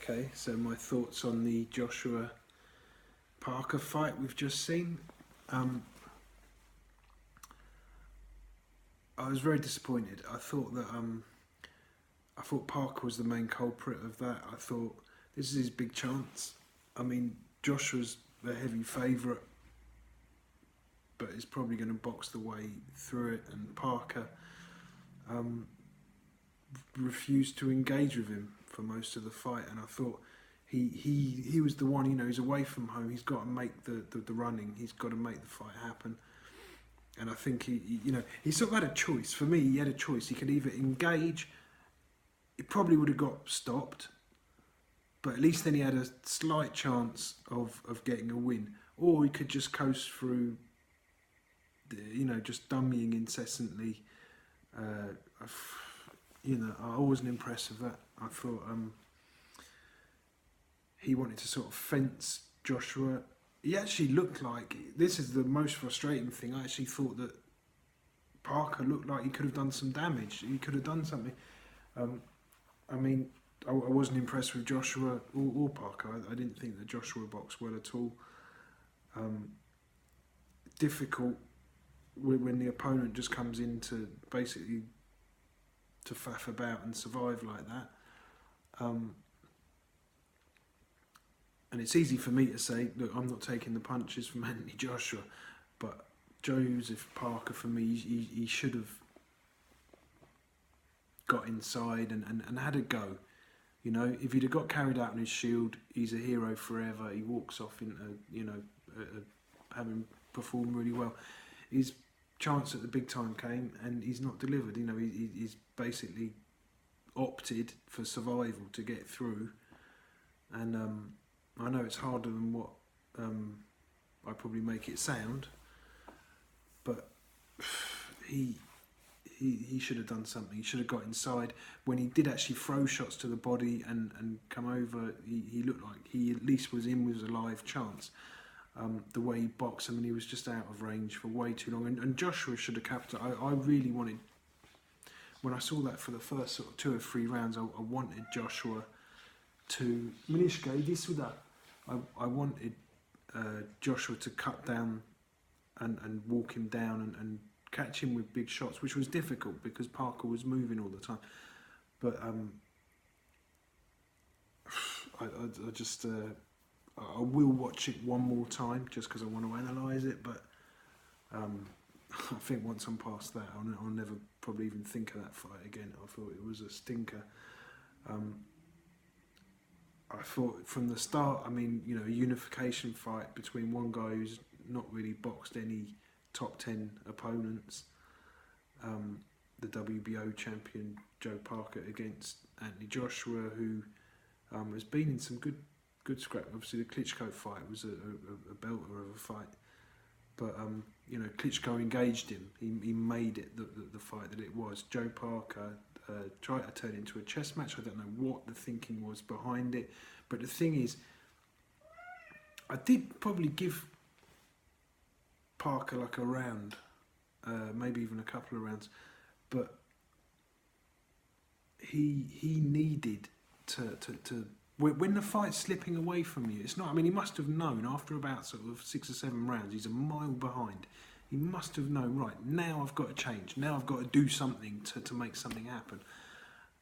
Okay, so my thoughts on the Joshua Parker fight we've just seen. I was very disappointed. I thought Parker was the main culprit of that. I thought this is his big chance. I mean, Joshua's the heavy favourite, but he's probably going to box the way through it. And Parker refused to engage with him for most of the fight. And I thought he was the one. He's away from home. He's got to make the running. He's got to make the fight happen. And I think he sort of had a choice. For me, he had a choice. He could either engage. He probably would have got stopped, but at least then he had a slight chance of getting a win. Or he could just coast through, just dummying incessantly. I wasn't impressed with that. I thought he wanted to sort of fence Joshua. He actually looked like, this is the most frustrating thing, I actually thought that Parker looked like he could have done some damage. He could have done something. I wasn't impressed with Joshua or Parker. I didn't think that Joshua boxed well at all. Difficult when the opponent just comes in to basically to faff about and survive like that. And it's easy for me to say, look, I'm not taking the punches from Anthony Joshua, but Joseph Parker, for me, he should have got inside and had a go. If he'd have got carried out on his shield, he's a hero forever. He walks off into, having performed really well. His chance at the big time came and he's not delivered. He's basically opted for survival to get through. And I know it's harder than what I probably make it sound, but he should have done something. He should have got inside. When he did actually throw shots to the body and come over, he looked like he at least was in with a live chance. The way he boxed, he was just out of range for way too long. And Joshua should have capitalised. I really wanted, when I saw that for the first sort of 2 or 3 rounds, I wanted Joshua to I wanted Joshua to cut down and walk him down and catch him with big shots, which was difficult because Parker was moving all the time. But I will watch it one more time just because I want to analyse it. But I think once I'm past that, I'll never probably even think of that fight again. I thought it was a stinker. I thought from the start, a unification fight between one guy who's not really boxed any top 10 opponents, the WBO champion Joe Parker against Anthony Joshua, who has been in some good scrap. Obviously, the Klitschko fight was a belter of a fight, but Klitschko engaged him. He made it the fight that it was. Joe Parker tried to turn it into a chess match. I don't know what the thinking was behind it, but the thing is, I did probably give Parker like a round, maybe even a couple of rounds, but he needed to when the fight's slipping away from you. It's not. He must have known after about sort of 6 or 7 rounds. He's a mile behind. He must have known, right, now I've got to change. Now I've got to do something to make something happen.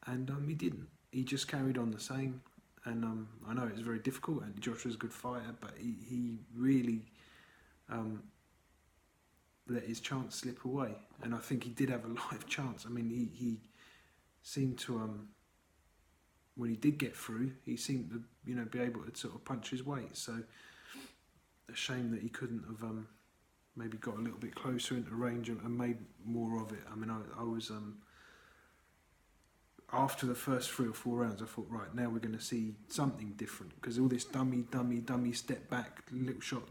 And he didn't. He just carried on the same. And I know it's very difficult, and Joshua's a good fighter, but he really let his chance slip away. And I think he did have a live chance. He seemed to, when he did get through, he seemed to, be able to sort of punch his weight. So a shame that he couldn't have maybe got a little bit closer into range and made more of it. I was after the first 3 or 4 rounds, I thought, right, now we're going to see something different, because all this dummy, step back, little shot,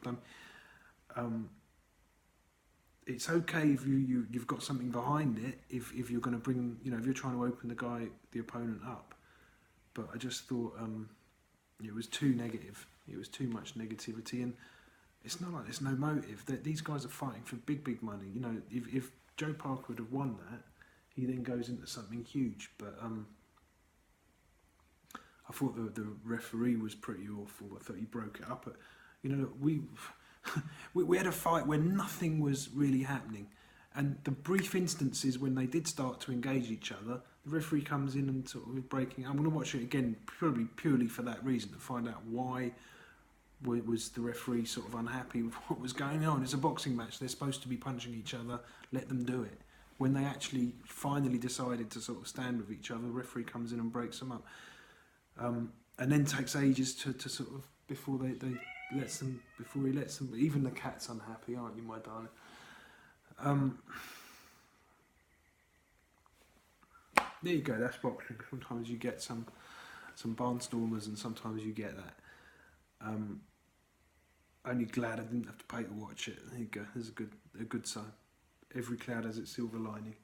it's okay if you've got something behind it, if you're going to bring, if you're trying to open the opponent up. But I just thought it was too negative. It was too much negativity, and it's not like there's no motive. These guys are fighting for big money. If Joe Parker would have won that, he then goes into something huge. But I thought the referee was pretty awful. I thought he broke it up. But, you know, we had a fight where nothing was really happening. And the brief instances when they did start to engage each other, the referee comes in and sort of breaking. I'm going to watch it again probably purely for that reason, to find out why was the referee sort of unhappy with what was going on. It's a boxing match. They're supposed to be punching each other. Let them do it. When they actually finally decided to sort of stand with each other, the referee comes in and breaks them up. And then takes ages to sort of, before he lets them, even the cat's unhappy, aren't you, my darling? There you go, that's boxing. Sometimes you get some barnstormers and sometimes you get that. Only glad I didn't have to pay to watch it. There you go, there's a good sign. Every cloud has its silver lining.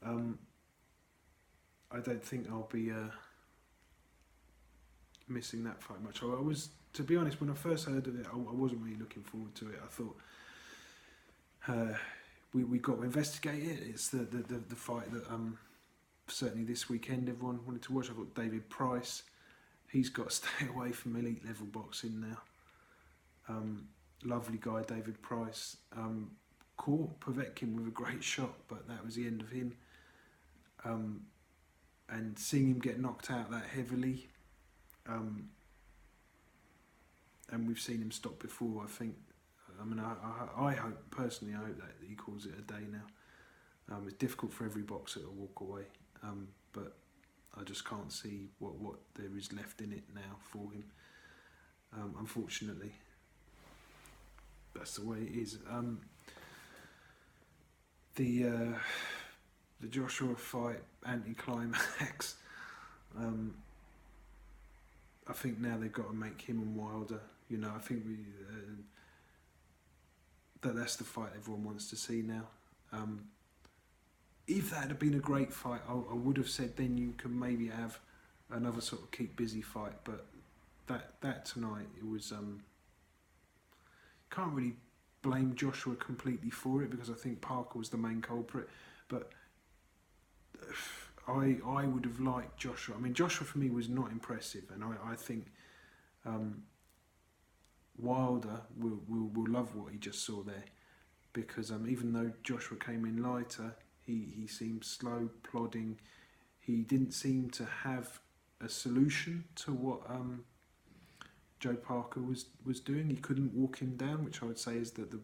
I don't think I'll be missing that fight much. I was, to be honest, when I first heard of it, I wasn't really looking forward to it. I thought we got to investigate it. It's the fight that certainly this weekend everyone wanted to watch. I've got David Price. He's got to stay away from elite level boxing now. Lovely guy, David Price. Caught Povetkin with a great shot, but that was the end of him. And seeing him get knocked out that heavily, and we've seen him stop before, I think. I mean, I hope, personally, I hope that he calls it a day now. It's difficult for every boxer to walk away, but I just can't see what there is left in it now for him. Unfortunately, that's the way it is. The Joshua fight, anticlimax. I think now they've got to make him and Wilder. You know, I think that's the fight everyone wants to see now. If that had been a great fight, I would have said then you can maybe have another sort of keep busy fight. But that tonight, it was can't really blame Joshua completely for it, because I think Parker was the main culprit. But I would have liked Joshua. I mean, Joshua for me was not impressive, and I think Wilder will love what he just saw there, because even though Joshua came in lighter, he seemed slow, plodding. He didn't seem to have a solution to what Joe Parker was doing. He couldn't walk him down, which I would say is the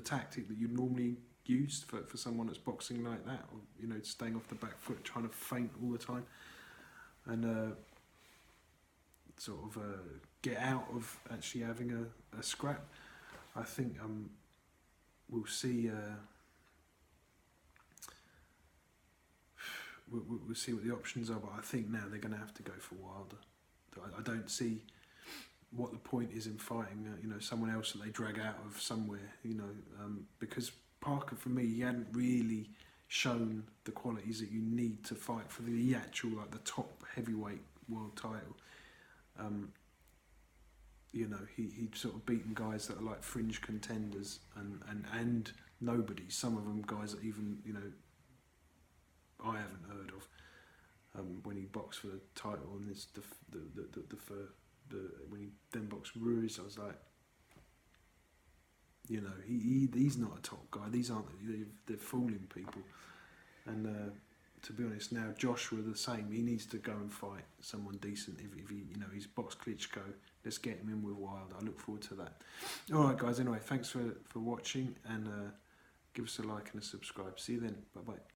tactic that you normally use for someone that's boxing like that, or, you know, staying off the back foot, trying to feint all the time, and sort of get out of actually having a scrap. I think we'll see. We'll see what the options are, but I think now they're going to have to go for Wilder. I don't see what the point is in fighting, you know, someone else that they drag out of somewhere, you know, because Parker, for me, he hadn't really shown the qualities that you need to fight for the actual, like, the top heavyweight world title. You know, he'd sort of beaten guys that are like fringe contenders and nobody. Some of them guys that even, you know, I haven't heard of. When he boxed for the title, and this when he then boxed Ruiz, I was like, you know, he's not a top guy. These aren't, they're fooling people. And to be honest, now Joshua the same. He needs to go and fight someone decent. If he, you know, he's boxed Klitschko, let's get him in with Wilder. I look forward to that. All right, guys. Anyway, thanks for watching, and give us a like and a subscribe. See you then. Bye bye.